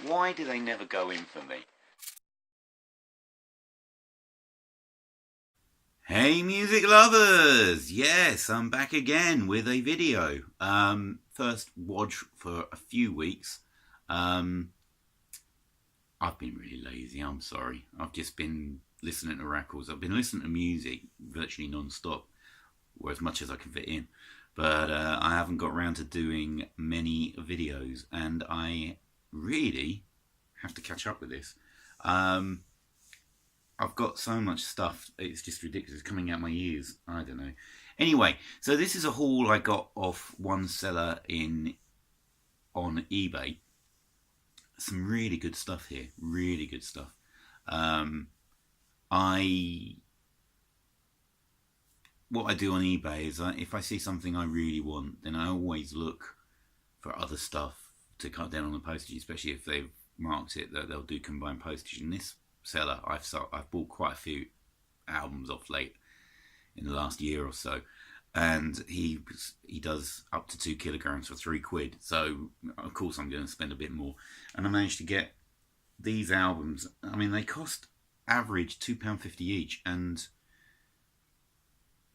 Why do they never go in for me? Hey music lovers! Yes, I'm back again with a video. First Wodge for a few weeks. I've been really lazy, I'm sorry. I've just been listening to records. I've been listening to music virtually non-stop, or as much as I can fit in. But I haven't got around to doing many videos, and I really have to catch up with this. I've got so much stuff, it's just ridiculous. It's coming out my ears. I don't know. Anyway, so this is a haul I got off one seller on eBay. Some really good stuff here. Really good stuff. What I do on eBay is if I see something I really want, then I always look for other stuff to cut down on the postage, especially if they've marked it that they'll do combined postage. And this seller, I've bought quite a few albums off late in the last year or so, and he does up to 2 kilograms for £3. So of course I'm going to spend a bit more, and I managed to get these albums. I mean, they cost average £2.50 each, and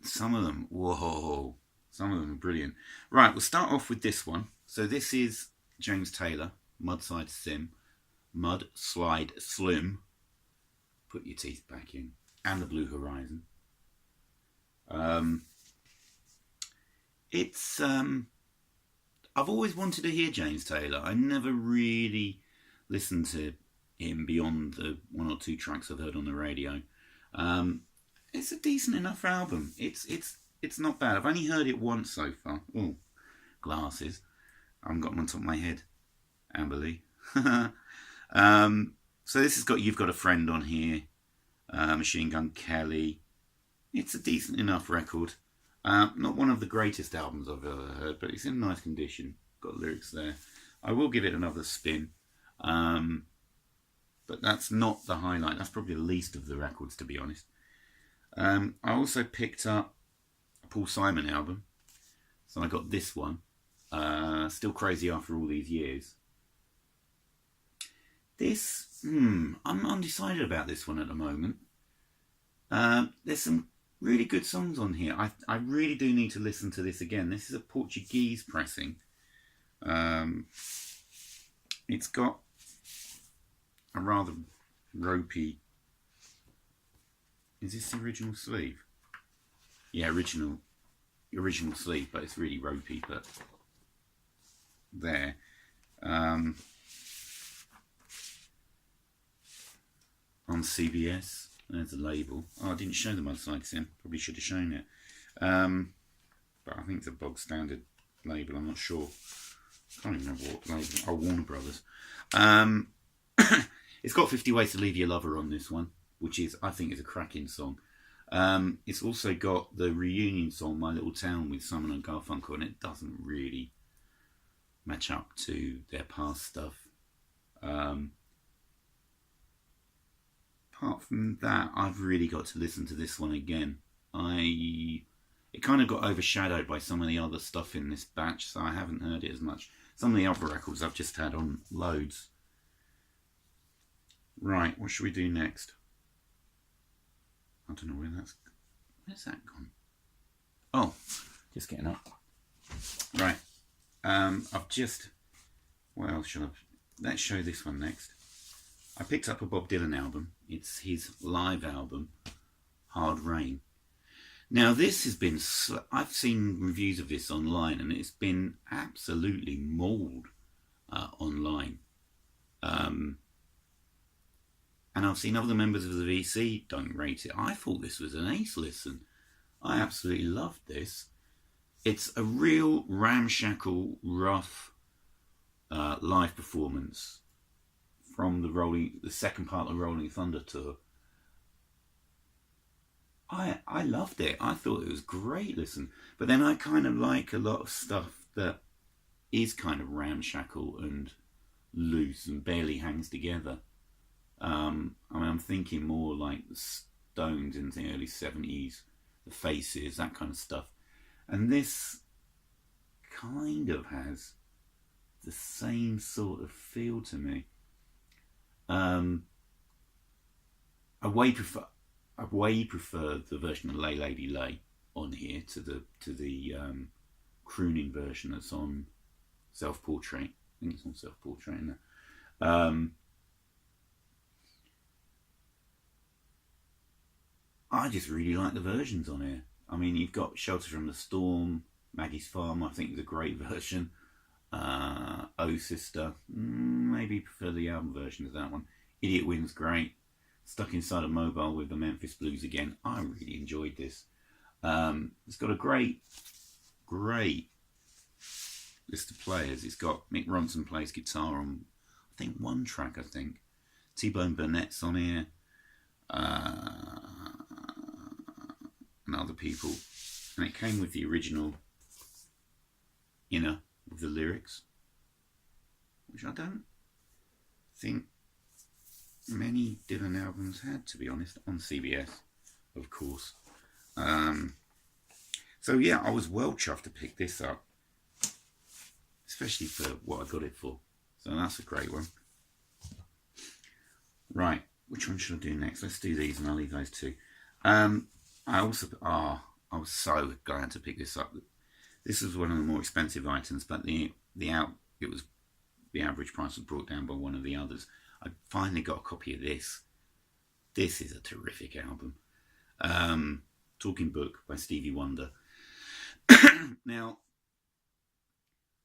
some of them, whoa, some of them are brilliant. Right, we'll start off with this one. So this is James Taylor, Mudslide Slim. Put your teeth back in. And the Blue Horizon. I've always wanted to hear James Taylor. I never really listened to him beyond the 1 or 2 tracks I've heard on the radio. It's a decent enough album. It's not bad. I've only heard it once so far. Oh, glasses. I haven't got them on top of my head. Amber Lee. So this has got You've Got a Friend on here, Machine Gun Kelly. It's a decent enough record. Not one of the greatest albums I've ever heard, but it's in nice condition. Got lyrics there. I will give it another spin. But that's not the highlight. That's probably the least of the records, to be honest. I also picked up a Paul Simon album. So I got this one. Still Crazy After All These Years. I'm undecided about this one at the moment. There's some really good songs on here. I really do need to listen to this again. This is a Portuguese pressing. It's got a rather ropey... Is this the original sleeve? Yeah, original sleeve, but it's really ropey, but there. On CBS, there's the label. Oh, I didn't show the Mudslide Sim. Probably should have shown it. But I think it's a bog standard label. I'm not sure. Can't even remember what label. Oh, Warner Brothers. It's got 50 Ways to Leave Your Lover on this one, which I think is a cracking song. It's also got the reunion song My Little Town with Simon and Garfunkel, and it doesn't really match up to their past stuff. Apart from that, I've really got to listen to this one again. It kind of got overshadowed by some of the other stuff in this batch, so I haven't heard it as much. Some of the other records I've just had on loads. Right, what should we do next? I don't know where's that gone? Oh, just getting up. Right, what else should let's show this one next. I picked up a Bob Dylan album. It's his live album, Hard Rain. Now this has been, I've seen reviews of this online, and it's been absolutely mauled online. And I've seen other members of the VC don't rate it. I thought this was an ace listen. I absolutely loved this. It's a real ramshackle, rough live performance from the second part of the Rolling Thunder tour. I loved it. I thought it was great listen. But then I kind of like a lot of stuff that is kind of ramshackle and loose and barely hangs together. I'm thinking more like the Stones in the early 70s, the Faces, that kind of stuff. And this kind of has the same sort of feel to me. Um, I way prefer the version of Lay Lady Lay on here to the crooning version that's on Self Portrait. I think it's on Self Portrait, isn't it? I just really like the versions on here. I mean, you've got Shelter from the Storm, Maggie's Farm, I think is a great version. Oh Sister, maybe prefer the album version of that one. Idiot Wind's great. Stuck Inside a Mobile with the Memphis Blues again. I really enjoyed this. It's got a great list of players. It's got Mick Ronson plays guitar on, I think, one track, I think. T-Bone Burnett's on here. And other people. And it came with the original inner with the lyrics, which I don't think many Dylan albums had, to be honest, on CBS, of course. So yeah, I was well chuffed to pick this up, especially for what I got it for. So that's a great one. Right, which one should I do next? Let's do these and I'll leave those two. I was so glad to pick this up. This was one of the more expensive items, but the average price was brought down by one of the others. I finally got a copy of this. This is a terrific album. Talking Book by Stevie Wonder. Now,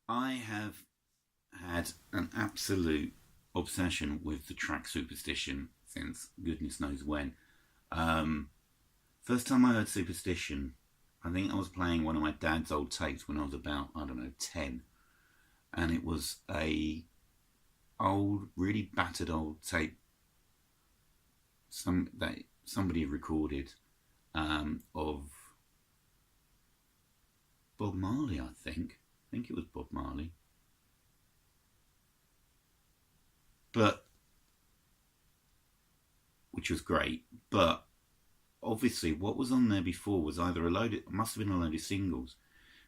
I have had an absolute obsession with the track Superstition since goodness knows when. First time I heard Superstition, I think I was playing one of my dad's old tapes when I was about, 10. And it was a old, really battered old tape that somebody recorded of Bob Marley, I think. I think it was Bob Marley. Which was great, but obviously what was on there before was either must have been a load of singles,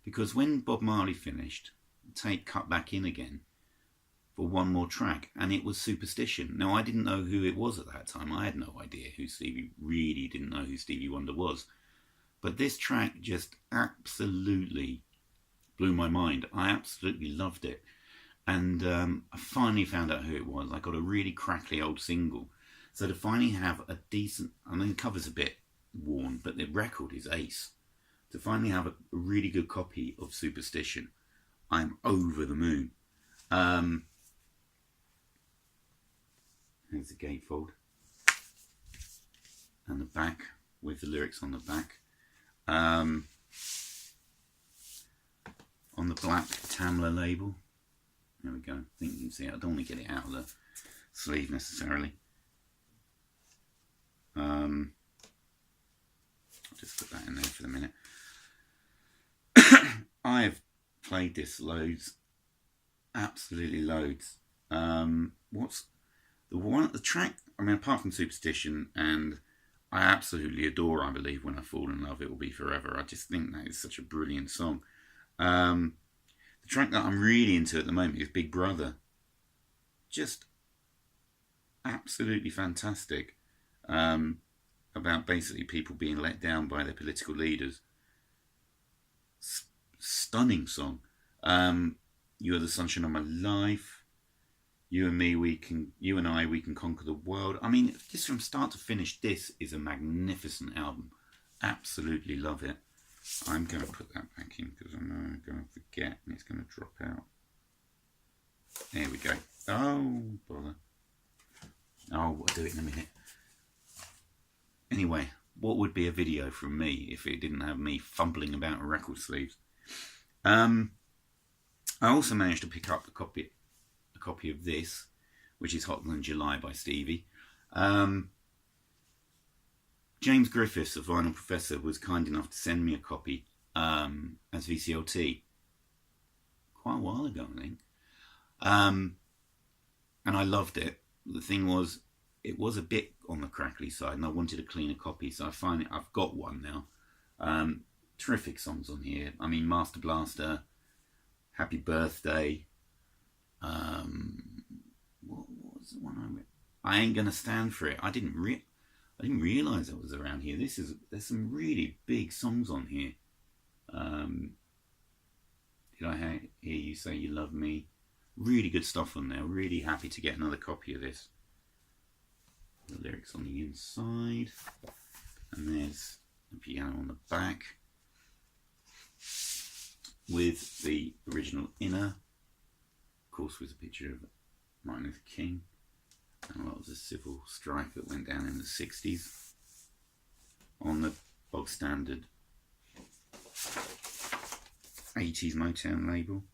because when Bob Marley finished, the tape cut back in again for one more track, and it was Superstition. Now, I didn't know who it was at that time. I had no idea really didn't know who Stevie Wonder was. But this track just absolutely blew my mind. I absolutely loved it. And I finally found out who it was. I got a really crackly old single. So to finally have a decent, I mean, the cover's a bit worn, but the record is ace. To finally have a really good copy of Superstition, I'm over the moon. Here's the gatefold. And the back, with the lyrics on the back. On the black Tamla label. There we go. I think you can see it. I don't want to get it out of the sleeve necessarily. I'll just put that in there for the minute. I've played this loads. Absolutely loads. What's the track? I mean, apart from Superstition, and I absolutely adore I Believe When I Fall in Love It Will Be Forever. I just think that is such a brilliant song. The track that I'm really into at the moment is Big Brother. Just absolutely fantastic. About basically people being let down by their political leaders. Stunning song. You Are the Sunshine of My Life. You and I, we can conquer the world. I mean, just from start to finish, this is a magnificent album. Absolutely love it. I'm going to put that back in because I'm going to forget and it's going to drop out. There we go. Oh, bother. Oh, I'll do it in a minute. Anyway, what would be a video from me if it didn't have me fumbling about record sleeves? I also managed to pick up a copy of this, which is Hotter Than July by Stevie. James Griffiths, a vinyl professor, was kind enough to send me a copy as VCLT quite a while ago, I think. And I loved it. The thing was, it was a bit on the crackly side, and I wanted a cleaner copy, so I've got one now. Terrific songs on here. I mean, Master Blaster, Happy Birthday. What was the one I read? I ain't gonna stand for it. I didn't realise it was around here. There's some really big songs on here. Did I hear you say you love me? Really good stuff on there. Really happy to get another copy of this. The lyrics on the inside, and there's the piano on the back with the original inner, of course, with a picture of Martin Luther King and a lot of the civil strife that went down in the 60s on the bog standard 80s Motown label.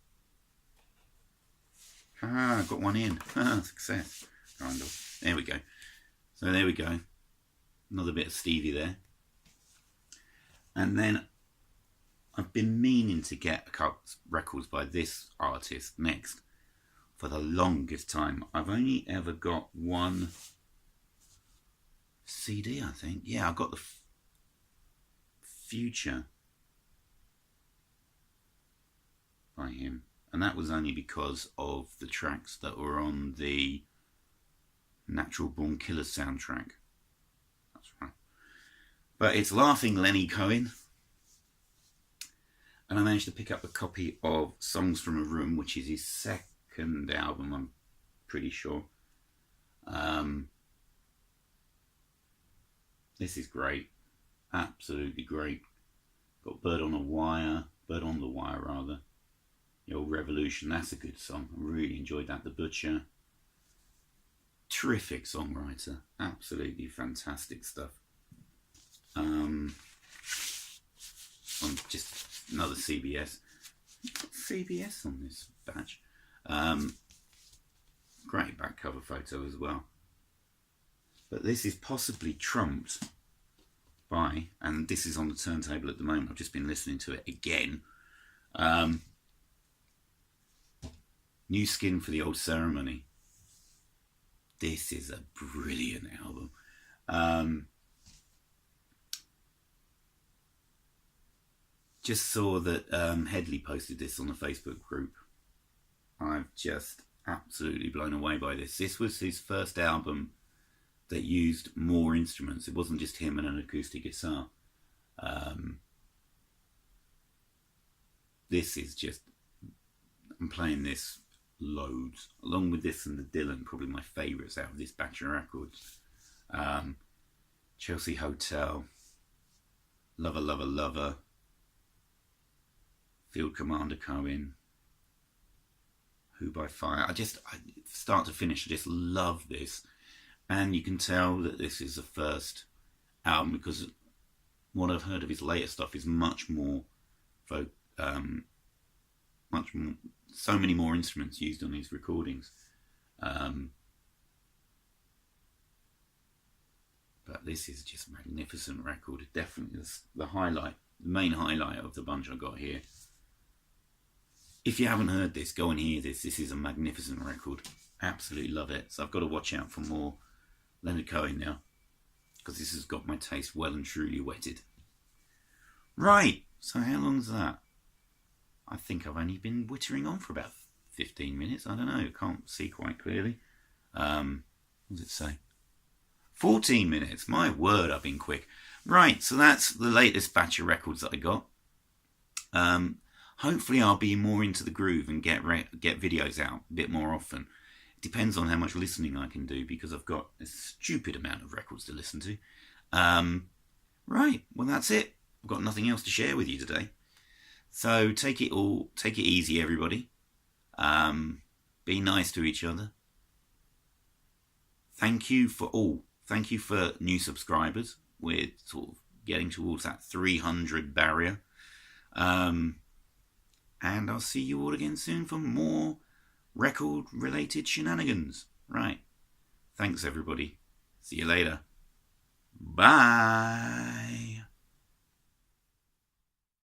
I got one in. Success. Kind of. There we go. So there we go. Another bit of Stevie there. And then I've been meaning to get a couple records by this artist next for the longest time. I've only ever got one CD, I think. Yeah, I got the Future by him. And that was only because of the tracks that were on the Natural Born Killers soundtrack. That's right. But it's Laughing Lenny Cohen. And I managed to pick up a copy of Songs from a Room, which is his second album, I'm pretty sure. This is great. Absolutely great. Got Bird on the Wire rather. The Old Revolution, that's a good song. I really enjoyed that. The Butcher. Terrific songwriter. Absolutely fantastic stuff. Just another CBS. CBS on this badge. Great back cover photo as well. But this is possibly trumped by, and this is on the turntable at the moment, I've just been listening to it again. New Skin for the Old Ceremony. This is a brilliant album. Just saw that Headley posted this on the Facebook group. I've just absolutely blown away by this. This was his first album that used more instruments. It wasn't just him and an acoustic guitar. This is just, I'm playing this loads, along with this and the Dylan, probably my favourites out of this batch of records. Chelsea Hotel, Lover, Lover, Lover, Field Commander Cohen, Who by Fire. I start to finish, I just love this. And you can tell that this is the first album, because what I've heard of his later stuff is much more so many more instruments used on his recordings. But this is just a magnificent record. Definitely the highlight, the main highlight of the bunch I got here. If you haven't heard this, go and hear this. This is a magnificent record. Absolutely love it. So I've got to watch out for more Leonard Cohen now, because this has got my taste well and truly whetted. Right, so how long's that? I think I've only been whittering on for about 15 minutes. I don't know, can't see quite clearly. What does it say? 14 minutes. My word, I've been quick. Right, so that's the latest batch of records that I got. Hopefully I'll be more into the groove and get videos out a bit more often. It depends on how much listening I can do, because I've got a stupid amount of records to listen to. Right, well that's it. I've got nothing else to share with you today. So take it easy, everybody. Be nice to each other. Thank you for new subscribers. We're sort of getting towards that 300 barrier. And I'll see you all again soon for more record-related shenanigans. Right. Thanks, everybody. See you later. Bye.